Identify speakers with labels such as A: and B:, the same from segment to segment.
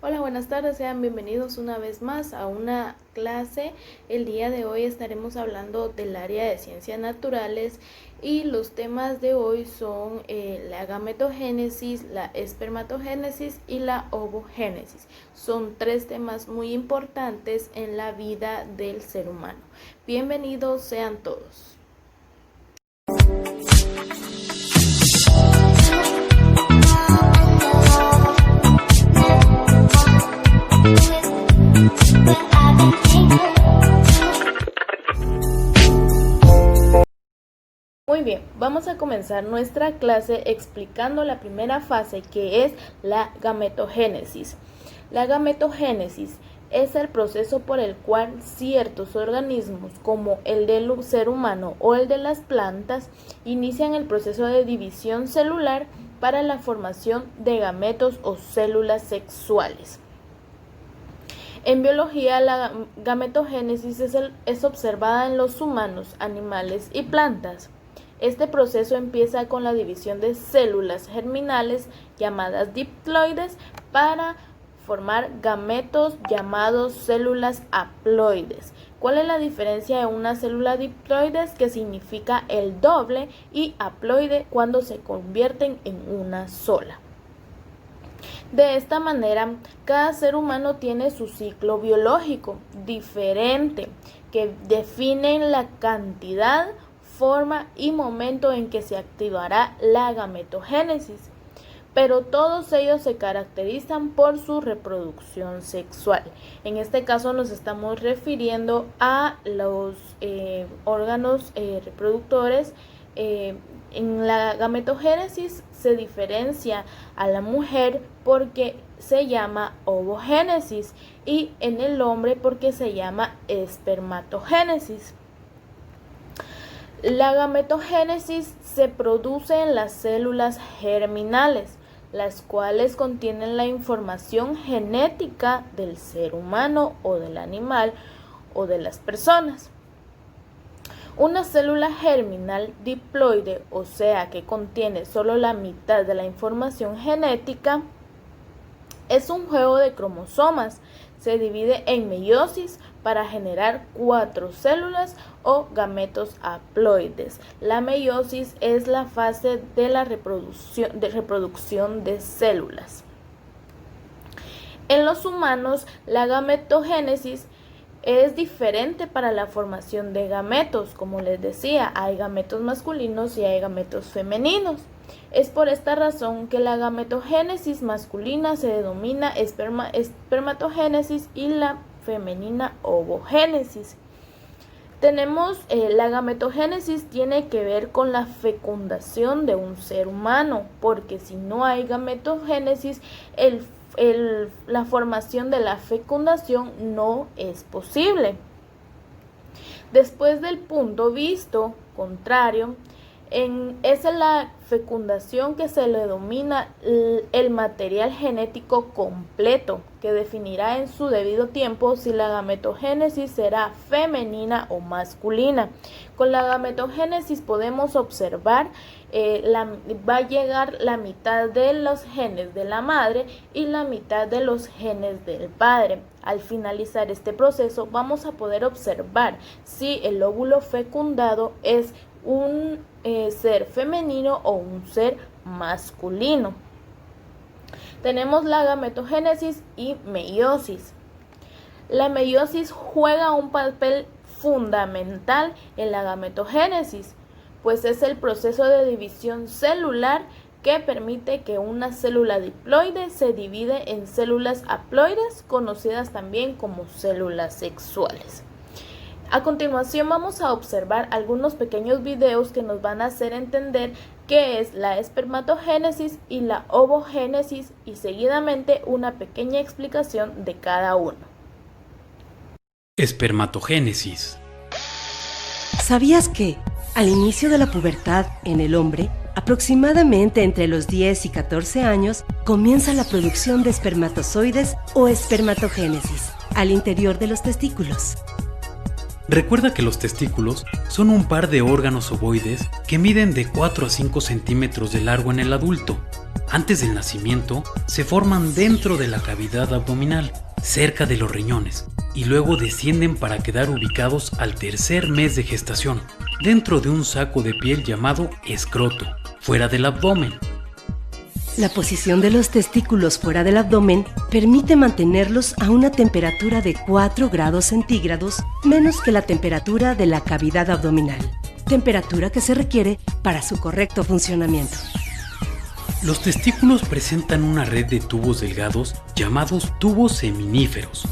A: Hola, buenas tardes, sean bienvenidos una vez más a una clase. El día de hoy estaremos hablando del área de ciencias naturales y los temas de hoy son la gametogénesis, la espermatogénesis y la ovogénesis. Son tres temas muy importantes en la vida del ser humano. Bienvenidos sean todos. Muy bien, vamos a comenzar nuestra clase explicando la primera fase, que es la gametogénesis. La gametogénesis es el proceso por el cual ciertos organismos, como el del ser humano o el de las plantas, inician el proceso de división celular para la formación de gametos o células sexuales. En biología, la gametogénesis es observada en los humanos, animales y plantas. Este proceso empieza con la división de células germinales llamadas diploides para formar gametos llamados células haploides. ¿Cuál es la diferencia de una célula diploide, que significa el doble, y haploide cuando se convierten en una sola? De esta manera, cada ser humano tiene su ciclo biológico diferente que define la cantidad, forma y momento en que se activará la gametogénesis, pero todos ellos se caracterizan por su reproducción sexual. En este caso nos estamos refiriendo a los órganos reproductores. En la gametogénesis se diferencia a la mujer porque se llama ovogénesis y en el hombre porque se llama espermatogénesis. La gametogénesis se produce en las células germinales, las cuales contienen la información genética del ser humano o del animal o de las personas. Una célula germinal diploide, o sea que contiene solo la mitad de la información genética, es un juego de cromosomas. Se divide en meiosis para generar 4 células o gametos haploides. La meiosis es la fase de la reproducción de células. En los humanos, la gametogénesis es diferente para la formación de gametos. Como les decía, hay gametos masculinos y hay gametos femeninos. Es por esta razón que la gametogénesis masculina se denomina espermatogénesis y la femenina ovogénesis. Tenemos la gametogénesis tiene que ver con la fecundación de un ser humano, porque si no hay gametogénesis, la formación de la fecundación no es posible. Después del punto visto contrario, es en la fecundación que se le denomina el material genético completo, que definirá en su debido tiempo si la gametogénesis será femenina o masculina. Con la gametogénesis podemos observar va a llegar la mitad de los genes de la madre y la mitad de los genes del padre. Al finalizar este proceso vamos a poder observar si el óvulo fecundado es un ser femenino o un ser masculino. Tenemos la gametogénesis y meiosis. La meiosis juega un papel fundamental en la gametogénesis, pues es el proceso de división celular que permite que una célula diploide se divide en células haploides, conocidas también como células sexuales. A continuación vamos a observar algunos pequeños videos que nos van a hacer entender qué es la espermatogénesis y la ovogénesis y seguidamente una pequeña explicación de cada uno.
B: Espermatogénesis.
C: ¿Sabías que, al inicio de la pubertad en el hombre, aproximadamente entre los 10 y 14 años, comienza la producción de espermatozoides o espermatogénesis al interior de los testículos?
B: Recuerda que los testículos son un par de órganos ovoides que miden de 4 a 5 centímetros de largo en el adulto Antes del nacimiento, se forman dentro de la cavidad abdominal, cerca de los riñones, y luego descienden para quedar ubicados al tercer mes de gestación, dentro de un saco de piel llamado escroto, fuera del abdomen.
C: La posición de los testículos fuera del abdomen permite mantenerlos a una temperatura de 4 grados centígrados menos que la temperatura de la cavidad abdominal, temperatura que se requiere para su correcto funcionamiento.
B: Los testículos presentan una red de tubos delgados llamados tubos seminíferos.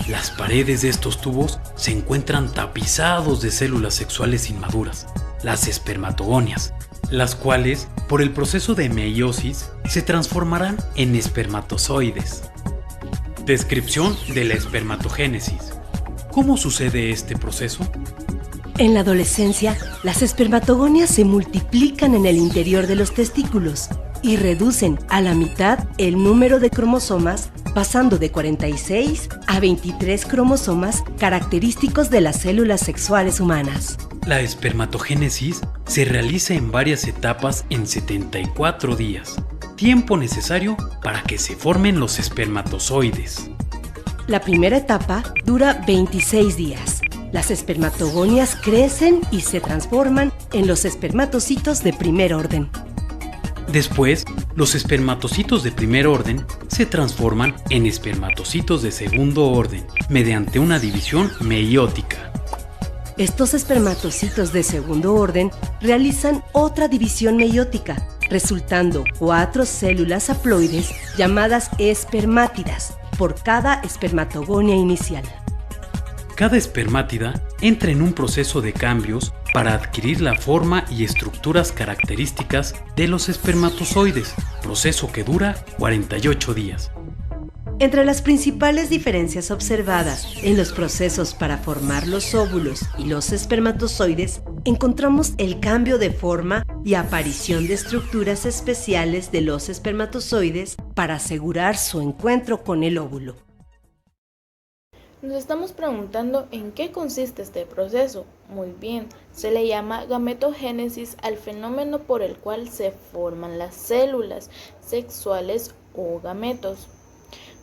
B: Las paredes de estos tubos se encuentran tapizados de células sexuales inmaduras, las espermatogonias, las cuales, por el proceso de meiosis, se transformarán en espermatozoides. Descripción de la espermatogénesis. ¿Cómo sucede este proceso?
C: En la adolescencia, las espermatogonias se multiplican en el interior de los testículos y reducen a la mitad el número de cromosomas, pasando de 46 a 23 cromosomas característicos de las células sexuales humanas.
B: La espermatogénesis se realiza en varias etapas en 74 días, tiempo necesario para que se formen los espermatozoides.
C: La primera etapa dura 26 días. Las espermatogonias crecen y se transforman en los espermatocitos de primer orden.
B: Después, los espermatocitos de primer orden se transforman en espermatocitos de segundo orden mediante una división meiótica.
C: Estos espermatocitos de segundo orden realizan otra división meiótica, resultando 4 células haploides llamadas espermátidas por cada espermatogonia inicial.
B: Cada espermátida entra en un proceso de cambios para adquirir la forma y estructuras características de los espermatozoides, proceso que dura 48 días.
C: Entre las principales diferencias observadas en los procesos para formar los óvulos y los espermatozoides, encontramos el cambio de forma y aparición de estructuras especiales de los espermatozoides para asegurar su encuentro con el óvulo.
A: Nos estamos preguntando en qué consiste este proceso. Muy bien, se le llama gametogénesis al fenómeno por el cual se forman las células sexuales o gametos.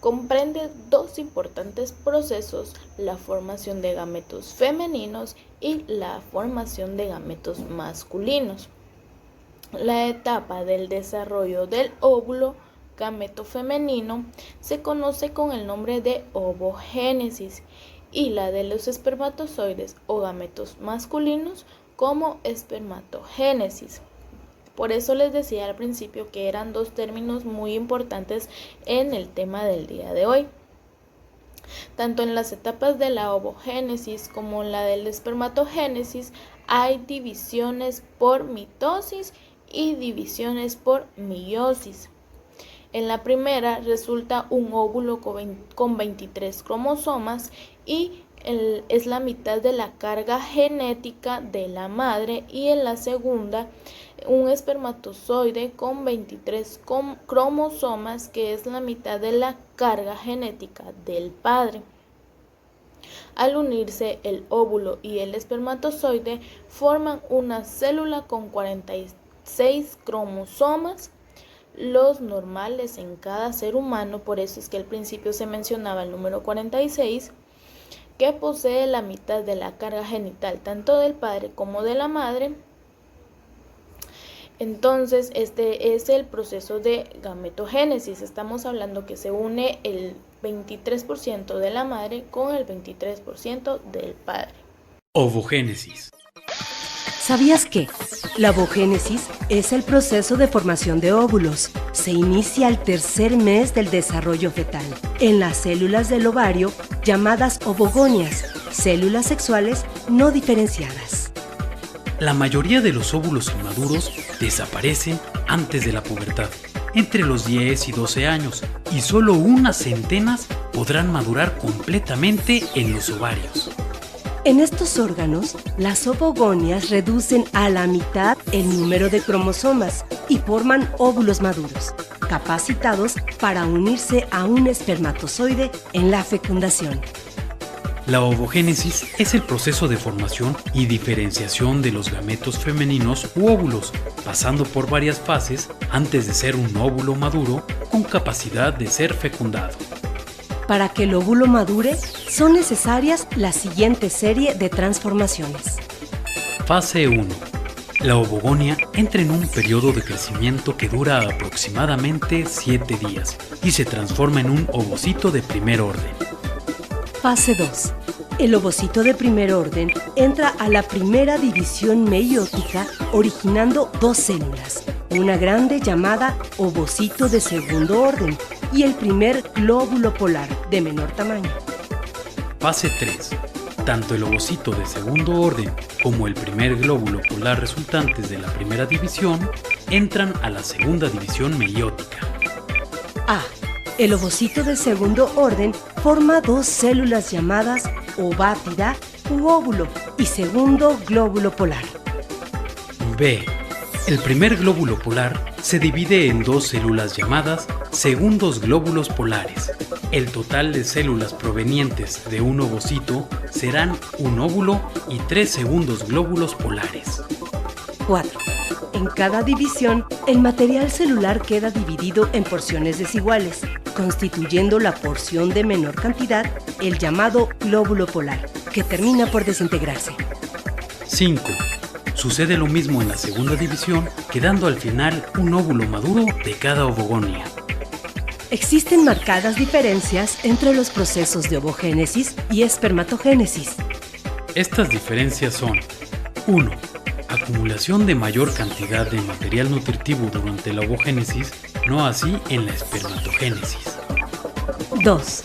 A: Comprende 2 importantes procesos, la formación de gametos femeninos y la formación de gametos masculinos. La etapa del desarrollo del óvulo gameto femenino se conoce con el nombre de ovogénesis y la de los espermatozoides o gametos masculinos como espermatogénesis. Por eso les decía al principio que eran 2 términos muy importantes en el tema del día de hoy. Tanto en las etapas de la ovogénesis como en la del espermatogénesis hay divisiones por mitosis y divisiones por meiosis. En la primera resulta un óvulo con 23 cromosomas y es la mitad de la carga genética de la madre, y en la segunda un espermatozoide con 23 cromosomas que es la mitad de la carga genética del padre. Al unirse el óvulo y el espermatozoide forman una célula con 46 cromosomas, los normales en cada ser humano, por eso es que al principio se mencionaba el número 46, que posee la mitad de la carga genital tanto del padre como de la madre. Entonces este es el proceso de gametogénesis. Estamos hablando que se une el 23% de la madre con el 23% del padre.
B: Ovogénesis.
C: ¿Sabías que la ovogénesis es el proceso de formación de óvulos? Se inicia al tercer mes del desarrollo fetal, en las células del ovario llamadas ovogonias, células sexuales no diferenciadas.
B: La mayoría de los óvulos inmaduros desaparecen antes de la pubertad, entre los 10 y 12 años, y solo unas centenas podrán madurar completamente en los ovarios.
C: En estos órganos, las ovogonias reducen a la mitad el número de cromosomas y forman óvulos maduros, capacitados para unirse a un espermatozoide en la fecundación.
B: La ovogénesis es el proceso de formación y diferenciación de los gametos femeninos u óvulos, pasando por varias fases antes de ser un óvulo maduro con capacidad de ser fecundado.
C: Para que el óvulo madure, son necesarias la siguiente serie de transformaciones.
B: Fase 1. La ovogonia entra en un periodo de crecimiento que dura aproximadamente 7 días y se transforma en un ovocito de primer orden.
C: Fase 2. El ovocito de primer orden entra a la primera división meiótica originando dos células, una grande llamada ovocito de segundo orden y el primer glóbulo polar de menor tamaño.
B: Fase 3. Tanto el ovocito de segundo orden como el primer glóbulo polar resultantes de la primera división entran a la segunda división meiótica.
C: A. El ovocito de segundo orden forma dos células llamadas ovátida u óvulo y segundo glóbulo polar.
B: B. El primer glóbulo polar se divide en dos células llamadas segundos glóbulos polares. El total de células provenientes de un ovocito serán un óvulo y 3 segundos glóbulos polares.
C: 4. En cada división, el material celular queda dividido en porciones desiguales, constituyendo la porción de menor cantidad, el llamado glóbulo polar, que termina por desintegrarse.
B: 5. Sucede lo mismo en la segunda división, quedando al final un óvulo maduro de cada ovogonia.
C: Existen marcadas diferencias entre los procesos de ovogénesis y espermatogénesis.
B: Estas diferencias son: 1. Acumulación de mayor cantidad de material nutritivo durante la ovogénesis, no así en la espermatogénesis.
C: 2.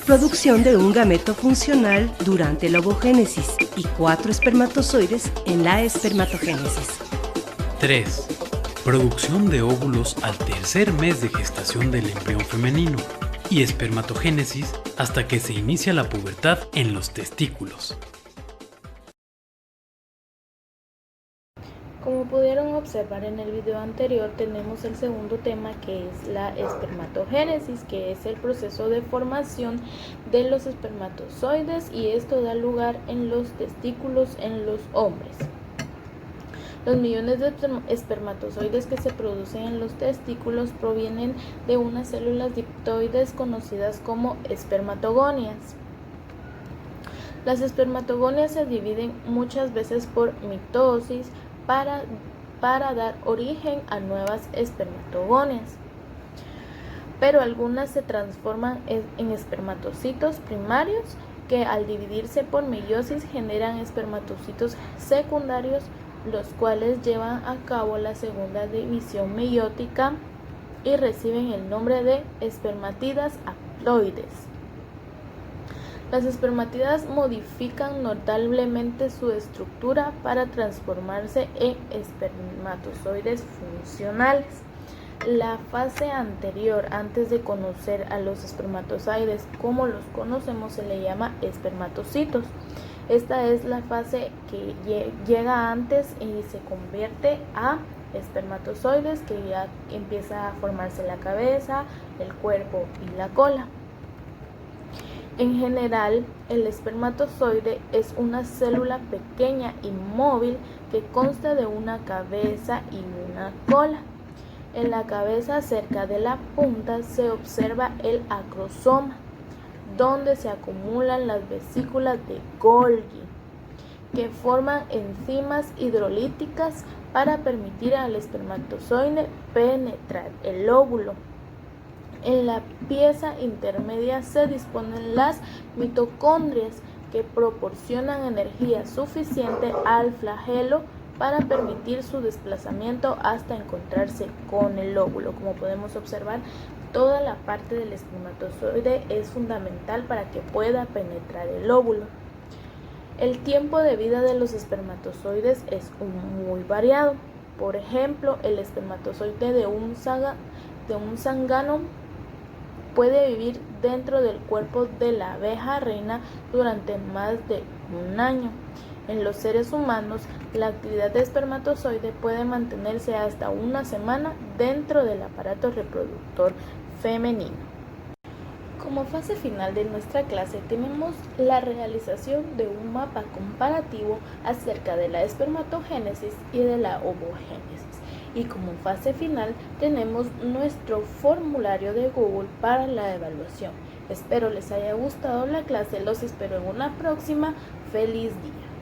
C: Producción de un gameto funcional durante la ovogénesis y 4 espermatozoides en la espermatogénesis.
B: 3. Producción de óvulos al tercer mes de gestación del embrión femenino y espermatogénesis hasta que se inicia la pubertad en los testículos.
A: Como pudieron observar en el video anterior, tenemos el segundo tema, que es la espermatogénesis, que es el proceso de formación de los espermatozoides, y esto da lugar en los testículos en los hombres. Los millones de espermatozoides que se producen en los testículos provienen de unas células diploides conocidas como espermatogonias. Las espermatogonias se dividen muchas veces por mitosis para dar origen a nuevas espermatogonias, pero algunas se transforman en espermatocitos primarios que al dividirse por meiosis generan espermatocitos secundarios, los cuales llevan a cabo la segunda división meiótica y reciben el nombre de espermátidas haploides. Las espermátidas modifican notablemente su estructura para transformarse en espermatozoides funcionales. La fase anterior, antes de conocer a los espermatozoides como los conocemos, se le llama espermatocitos. Esta es la fase que llega antes y se convierte a espermatozoides, que ya empieza a formarse la cabeza, el cuerpo y la cola. En general, el espermatozoide es una célula pequeña y móvil que consta de una cabeza y una cola. En la cabeza, cerca de la punta, se observa el acrosoma, donde se acumulan las vesículas de Golgi, que forman enzimas hidrolíticas para permitir al espermatozoide penetrar el óvulo. En la pieza intermedia se disponen las mitocondrias, que proporcionan energía suficiente al flagelo para permitir su desplazamiento hasta encontrarse con el óvulo. Como podemos observar, toda la parte del espermatozoide es fundamental para que pueda penetrar el óvulo. El tiempo de vida de los espermatozoides es muy variado. Por ejemplo, el espermatozoide de un zángano puede vivir dentro del cuerpo de la abeja reina durante más de un año. En los seres humanos, la actividad de espermatozoide puede mantenerse hasta una semana dentro del aparato reproductor femenino. como fase final de nuestra clase tenemos la realización de un mapa comparativo acerca de la espermatogénesis y de la ovogénesis. Y como fase final tenemos nuestro formulario de Google para la evaluación. Espero les haya gustado la clase, los espero en una próxima. ¡Feliz día!